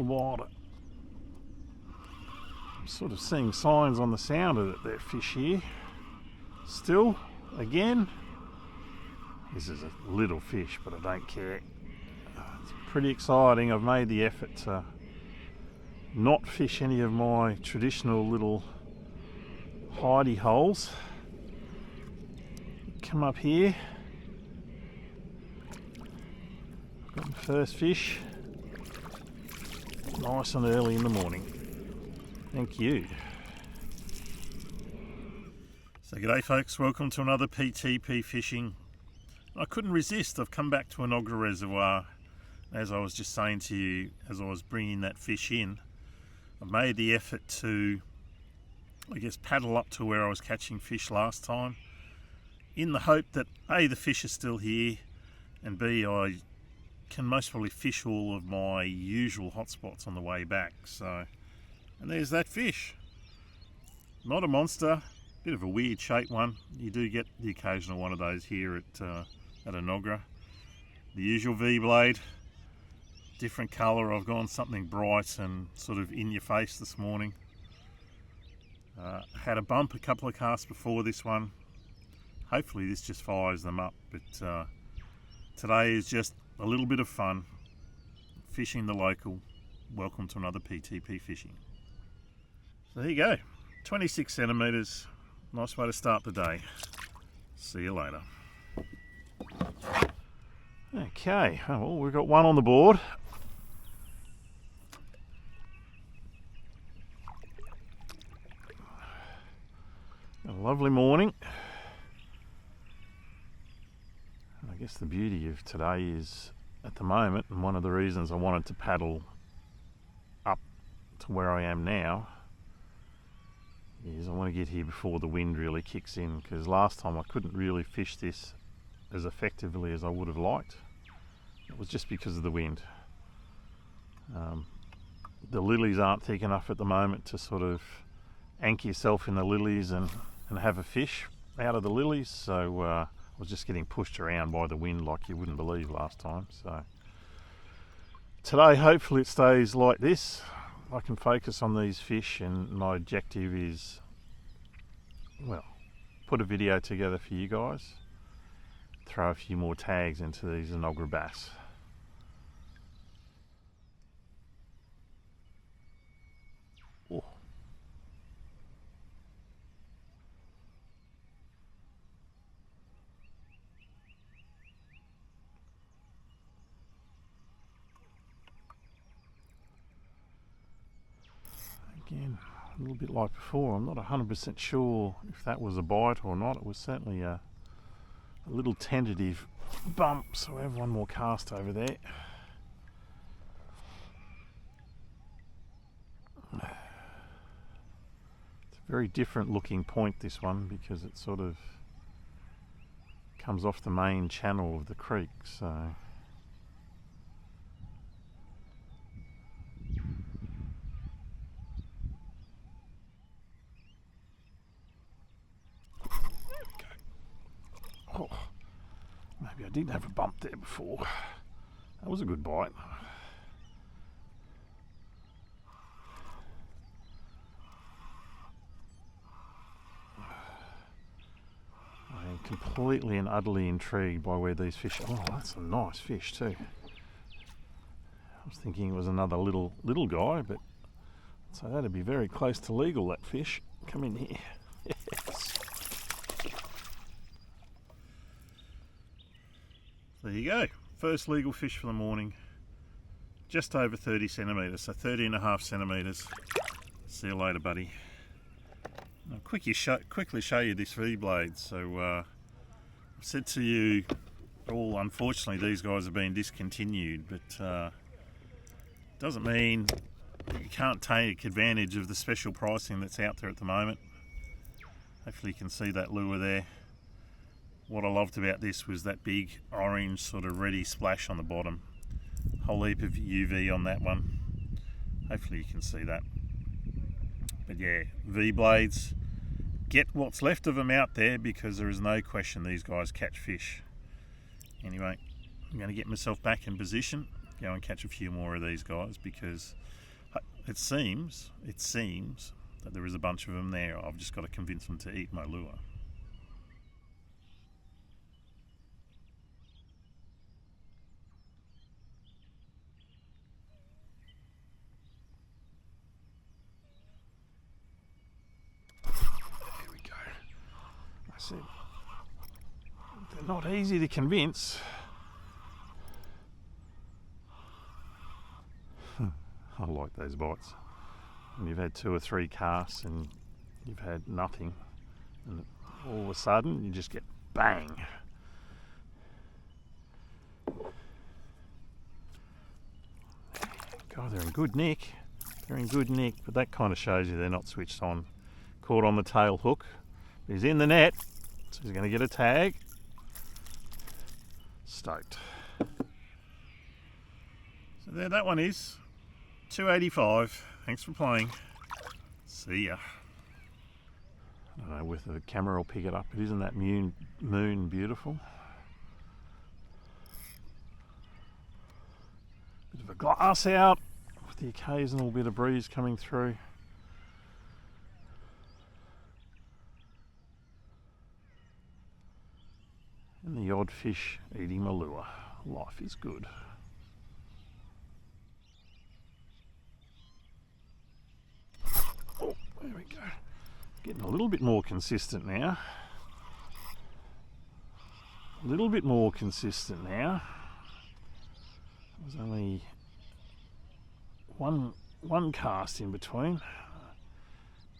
wilder. I'm sort of seeing signs on the sound of that fish here. Still, again, this is a little fish, but I don't care. It's pretty exciting. I've made the effort to not fish any of my traditional little hidey holes. Come up here. Got my first fish. Nice and early in the morning. Thank you. So g'day folks, welcome to another PTP Fishing. I couldn't resist. I've come back to Enoggera Reservoir. As I was just saying to you, as I was bringing that fish in, I made the effort to, I guess, paddle up to where I was catching fish last time, in the hope that A, the fish is still here, and B, I can most probably fish all of my usual hotspots on the way back. So, and there's that fish. Not a monster, bit of a weird shaped one. You do get the occasional one of those here at Enoggera. The usual V-blade, different colour. I've gone something bright and sort of in your face this morning. Had a bump a couple of casts before this one. Hopefully this just fires them up, but today is just a little bit of fun fishing the local. Welcome to another PTP Fishing. So there you go, 26 centimetres. Nice way to start the day. See you later. Okay, well, we've got one on the board. A lovely morning. I guess the beauty of today is, at the moment, and one of the reasons I wanted to paddle up to where I am now, is I want to get here before the wind really kicks in, because last time I couldn't really fish this as effectively as I would have liked. It was just because of the wind. The lilies aren't thick enough at the moment to sort of anchor yourself in the lilies and have a fish out of the lilies, so I was just getting pushed around by the wind like you wouldn't believe last time. So today hopefully it stays like this. I can focus on these fish, and my objective is, well, put a video together for you guys, throw a few more tags into these Enoggera bass. Oh. Again, a little bit like before, I'm not 100% sure if that was a bite or not. It was certainly a little tentative bump, so I have one more cast over there. It's a very different looking point, this one, because it sort of comes off the main channel of the creek, so oh, maybe I did have a bump there before. That was a good bite. I am completely and utterly intrigued by where these fish are. Oh, that's a nice fish too. I was thinking it was another little guy, but so that'd be very close to legal, that fish. Come in here. Yes. There you go, first legal fish for the morning. Just over 30 centimetres, so 30.5 centimetres. See you later, buddy. I'll quickly show you this V-blade. So I've said to you, unfortunately these guys have been discontinued, but doesn't mean you can't take advantage of the special pricing that's out there at the moment. Hopefully you can see that lure there. What I loved about this was that big orange sort of reddy splash on the bottom. Whole heap of UV on that one. Hopefully you can see that. But yeah, V-blades, get what's left of them out there, because there is no question these guys catch fish. Anyway, I'm going to get myself back in position, go and catch a few more of these guys, because it seems that there is a bunch of them there. I've just got to convince them to eat my lure. There we go. I said, they're not easy to convince. I like those bites. When you've had 2 or 3 casts and you've had nothing, and all of a sudden you just get bang. God, they're in good nick. They're in good nick, but that kind of shows you they're not switched on. Caught on the tail hook. He's in the net, so he's going to get a tag. Stoked. So there that one is. 285. Thanks for playing. See ya. I don't know whether the camera will pick it up, but isn't that moon beautiful? Bit of a glass out with the occasional bit of breeze coming through. And the odd fish eating my lure. Life is good. Oh, there we go. Getting a little bit more consistent now. A little bit more consistent now. There's only one cast in between.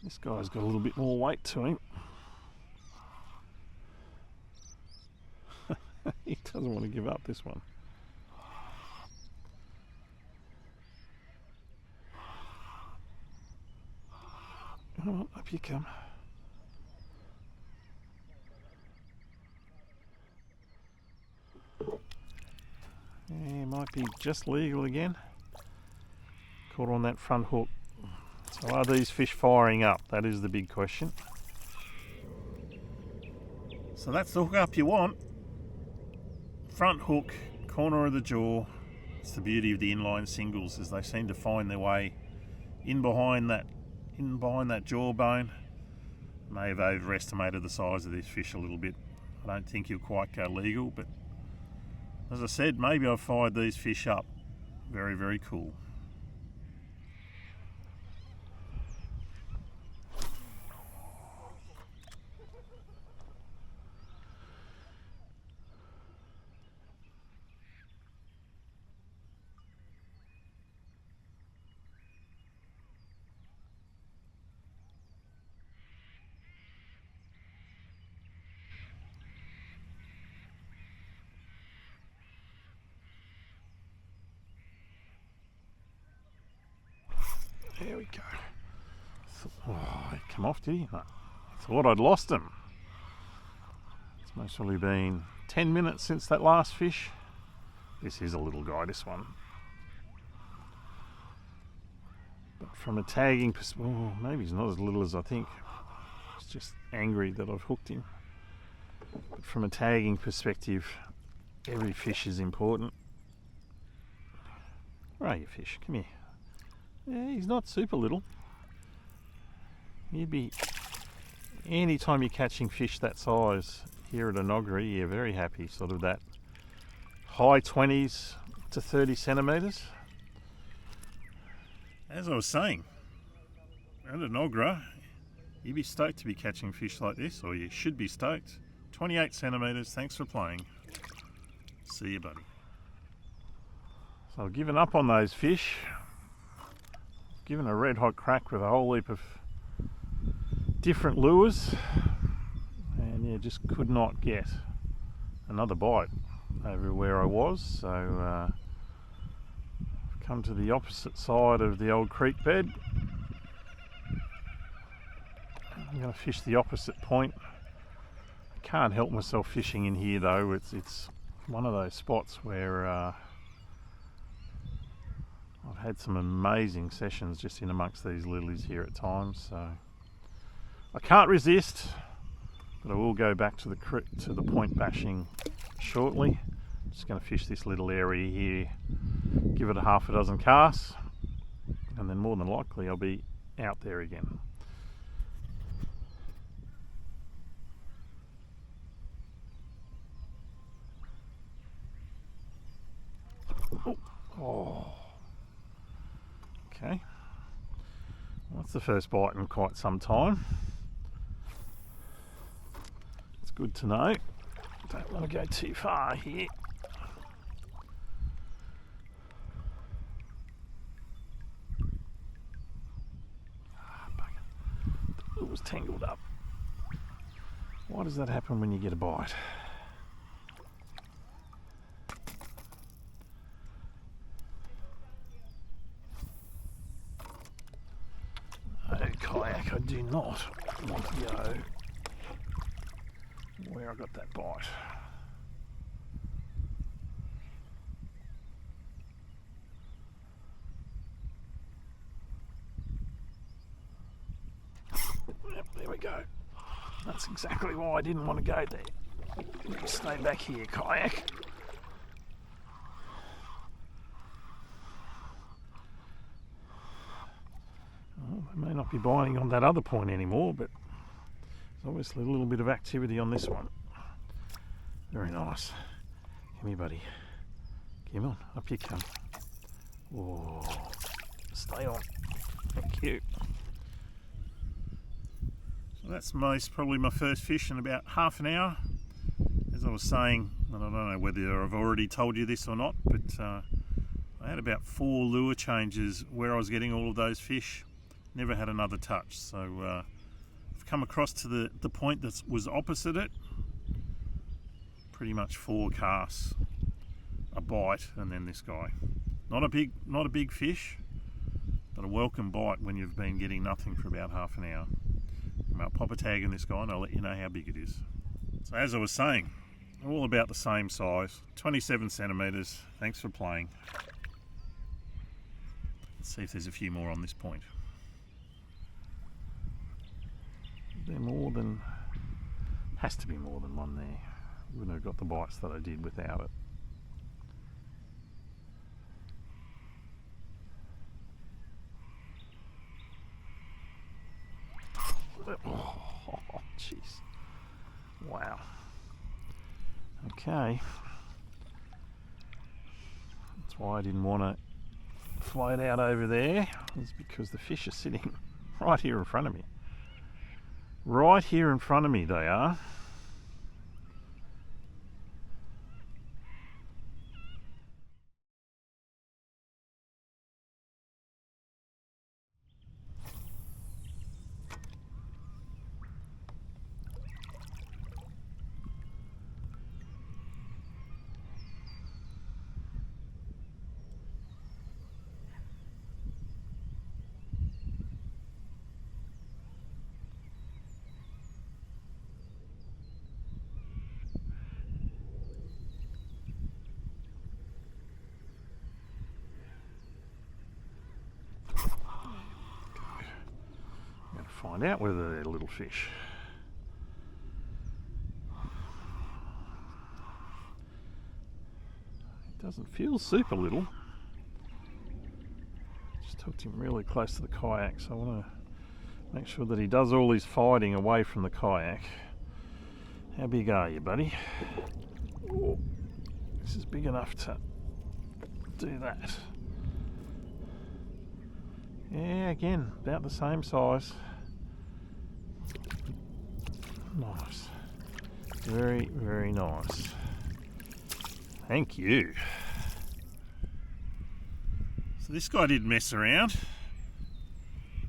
This guy's got a little bit more weight to him. He doesn't want to give up this one. Oh, up you come. Yeah, might be just legal again. Caught on that front hook. So are these fish firing up? That is the big question. So that's the hook up you want. Front hook, corner of the jaw. It's the beauty of the inline singles, is they seem to find their way in behind that jawbone. May have overestimated the size of this fish a little bit. I don't think he'll quite go legal, but as I said, maybe I've fired these fish up. Very, very cool. There we go. Oh, he come off, did he? No. I thought I'd lost him. It's most probably been 10 minutes since that last fish. This is a little guy, this one. But from a tagging perspective, oh, maybe he's not as little as I think. He's just angry that I've hooked him. But from a tagging perspective, every fish is important. Where are you, fish? Come here. Yeah, he's not super little. You'd be, anytime you're catching fish that size here at Enoggera, you're very happy, sort of that high 20s to 30 centimetres. As I was saying, at Enoggera, you'd be stoked to be catching fish like this, or you should be stoked. 28 centimetres, thanks for playing. See you, buddy. So I've given up on those fish. Given a red hot crack with a whole heap of different lures, and yeah, just could not get another bite over where I was. So I've come to the opposite side of the old creek bed. I'm going to fish the opposite point. I can't help myself fishing in here though. It's one of those spots where I've had some amazing sessions just in amongst these lilies here at times, so I can't resist, but I will go back to the point bashing shortly. just going to fish this little area here, give it a half a dozen casts, and then more than likely I'll be out there again. Oh. Okay. Well, that's the first bite in quite some time. It's good to know. Don't want to go too far here. It was tangled up. Why does that happen when you get a bite? Oh, kayak, I do not want to go where I got that bite. Yep, there we go. That's exactly why I didn't want to go there. You stay back here, kayak. Well, they may not be biting on that other point anymore, but there's obviously a little bit of activity on this one. Very nice. Come here, buddy. Come on, up you come. Oh, stay on. Thank you. So that's probably my first fish in about half an hour. As I was saying, and I don't know whether I've already told you this or not, but I had about 4 lure changes where I was getting all of those fish. Never had another touch. So I've come across to the point that was opposite it. Pretty much 4 casts, a bite, and then this guy. Not a big fish, but a welcome bite when you've been getting nothing for about half an hour. I'll pop a tag in this guy and I'll let you know how big it is. So as I was saying, they're all about the same size, 27 centimetres. Thanks for playing. Let's see if there's a few more on this point. They're has to be more than one there. Wouldn't have got the bites that I did without it. Oh, jeez. Wow. Okay. That's why I didn't want to float out over there. It's because the fish are sitting right here in front of me. Right here in front of me they are. Find out whether they're little fish. It doesn't feel super little. Just hooked him really close to the kayak, so I want to make sure that he does all his fighting away from the kayak. How big are you, buddy? Oh, this is big enough to do that. Yeah, again, about the same size. Nice. Very, very nice. Thank you. So this guy didn't mess around.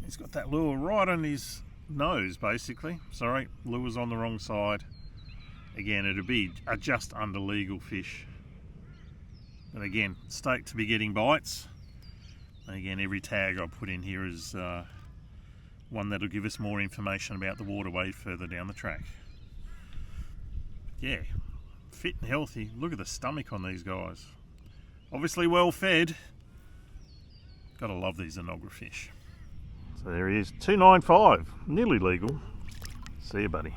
He's got that lure right on his nose, basically. Sorry, lure's on the wrong side. Again, it'd be a just under legal fish. But again, stoked to be getting bites. And again, every tag I put in here is one that'll give us more information about the waterway further down the track. Yeah, fit and healthy. Look at the stomach on these guys. Obviously well fed. Gotta love these Enoggera fish. So there he is, 295, nearly legal. See you, buddy.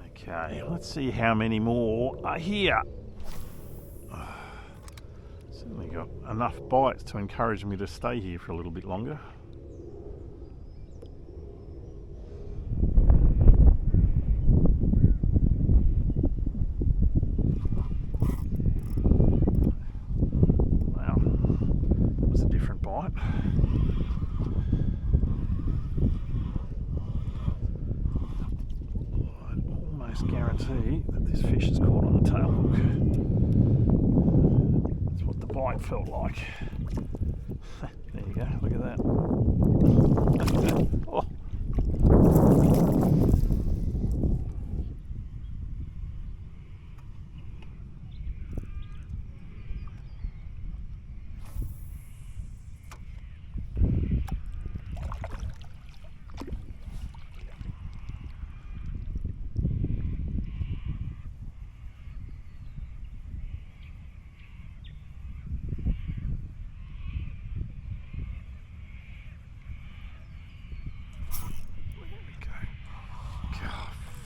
Okay, let's see how many more are here. Certainly got enough bites to encourage me to stay here for a little bit longer. Wow, that was a different bite. I almost guarantee that this fish is caught on the tail hook. That's what the bite felt like. There you go, look at that. Oh.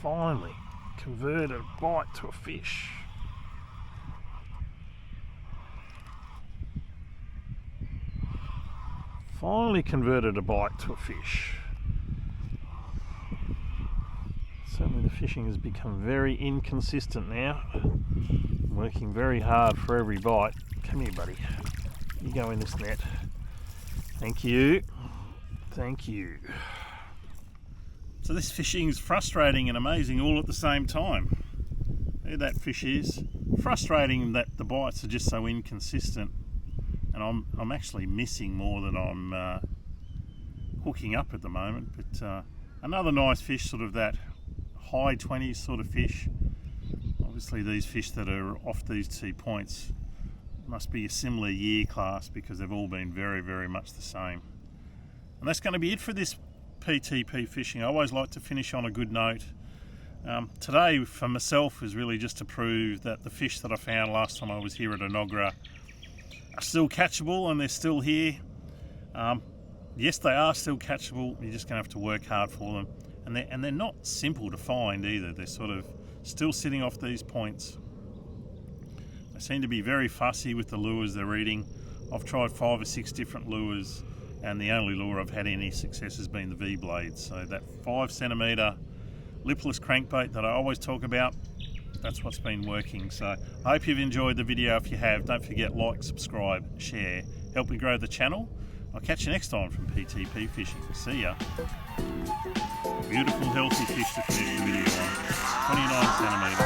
Finally converted a bite to a fish. Finally converted a bite to a fish. Certainly the fishing has become very inconsistent now. I'm working very hard for every bite. Come here, buddy. You go in this net. Thank you. Thank you. So this fishing is frustrating and amazing all at the same time. There that fish is. Frustrating that the bites are just so inconsistent, and I'm actually missing more than I'm hooking up at the moment. But another nice fish, sort of that high 20s sort of fish. Obviously these fish that are off these 2 points must be a similar year class, because they've all been very, very much the same. And that's going to be it for this PTP fishing. I always like to finish on a good note. Today for myself is really just to prove that the fish that I found last time I was here at Enoggera are still catchable, and they're still here. Yes, they are still catchable. You're just going to have to work hard for them, and they're not simple to find either. They're sort of still sitting off these points. They seem to be very fussy with the lures they're eating. I've tried 5 or 6 different lures, and the only lure I've had any success has been the V-blade. So that 5 centimetre lipless crankbait that I always talk about, that's what's been working. So I hope you've enjoyed the video. If you have, don't forget, like, subscribe, share, help me grow the channel. I'll catch you next time from PTP Fishing. See ya. Beautiful healthy fish to finish the video on. 29 centimetres.